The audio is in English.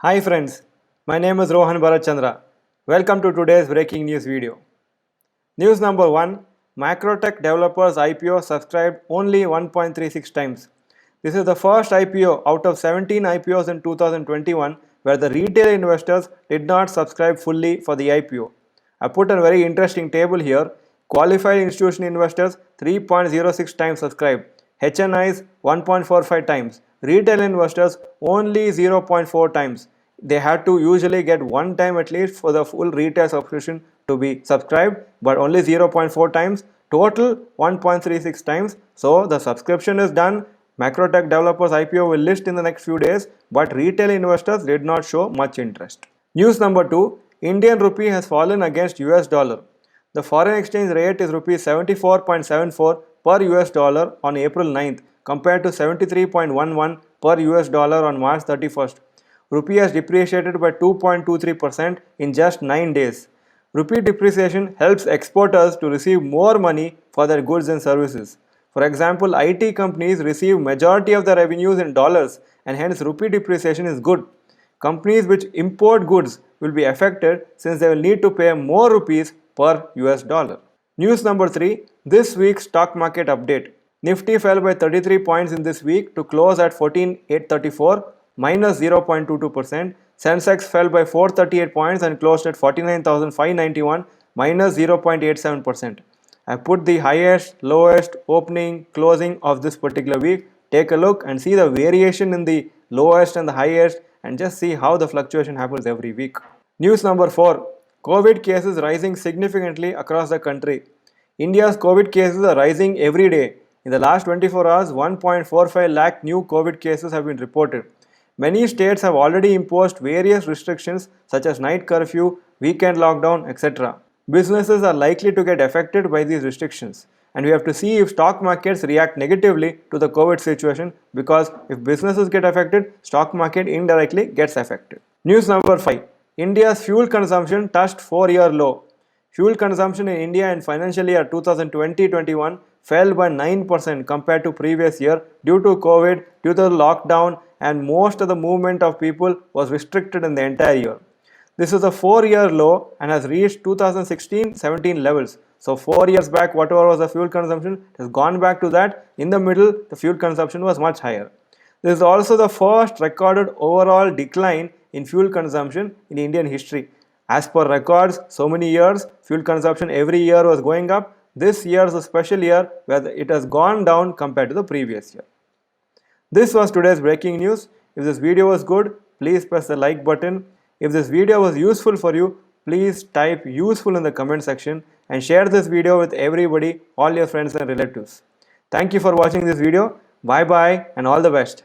Hi friends, my name is Dr.Bharath Chandra. Welcome to today's breaking news video. News number 1, Macrotech developers IPO subscribed only 1.36 times. This is the first IPO out of 17 IPOs in 2021 where the retail investors did not subscribe fully for the IPO. I put a very interesting table here. Qualified institutional investors 3.06 times subscribed, HNIs 1.45 times, retail investors only 0.4 times. They had to usually get one time at least for the full retail subscription to be subscribed, but only 0.4 times, total 1.36 times. So the subscription is done. Macrotech developers IPO will list in the next few days, but retail investors did not show much interest. News number 2, Indian rupee has fallen against US dollar. The foreign exchange rate is rupees 74.74 per US dollar on April 9th compared to 73.11 per US dollar on March 31st. Rupee has depreciated by 2.23% in just 9 days. Rupee depreciation helps exporters to receive more money for their goods and services. For example, IT companies receive majority of their revenues in dollars and hence rupee depreciation is good. Companies which import goods will be affected since they will need to pay more rupees per US dollar. News number 3, this week's stock market update. Nifty fell by 33 points in this week to close at 14,834 minus 0.22%. Sensex fell by 438 points and closed at 49,591 minus 0.87%. I put the highest, lowest, opening, closing of this particular week. Take a look and see the variation in the lowest and the highest and just see how the fluctuation happens every week. News number 4, COVID cases rising significantly across the country. India's COVID cases are rising every day. In the last 24 hours, 1.45 lakh new COVID cases have been reported. Many states have already imposed various restrictions such as night curfew, weekend lockdown, etc. Businesses are likely to get affected by these restrictions, and we have to see if stock markets react negatively to the COVID situation, because if businesses get affected, stock market indirectly gets affected. News number 5. India's fuel consumption touched 4-year low. Fuel consumption in India in financial year 2020-21 fell by 9% compared to previous year due to COVID, due to the lockdown, and most of the movement of people was restricted in the entire year. This is a 4-year low and has reached 2016-17 levels. So 4 years back, whatever was the fuel consumption has gone back to that. In the middle, the fuel consumption was much higher. This is also the first recorded overall decline in fuel consumption in Indian history. As per records, so many years, fuel consumption every year was going up. This year is a special year where it has gone down compared to the previous year. This was today's breaking news. If this video was good, please press the like button. If this video was useful for you, please type useful in the comment section and share this video with everybody, all your friends and relatives. Thank you for watching this video. Bye bye and all the best.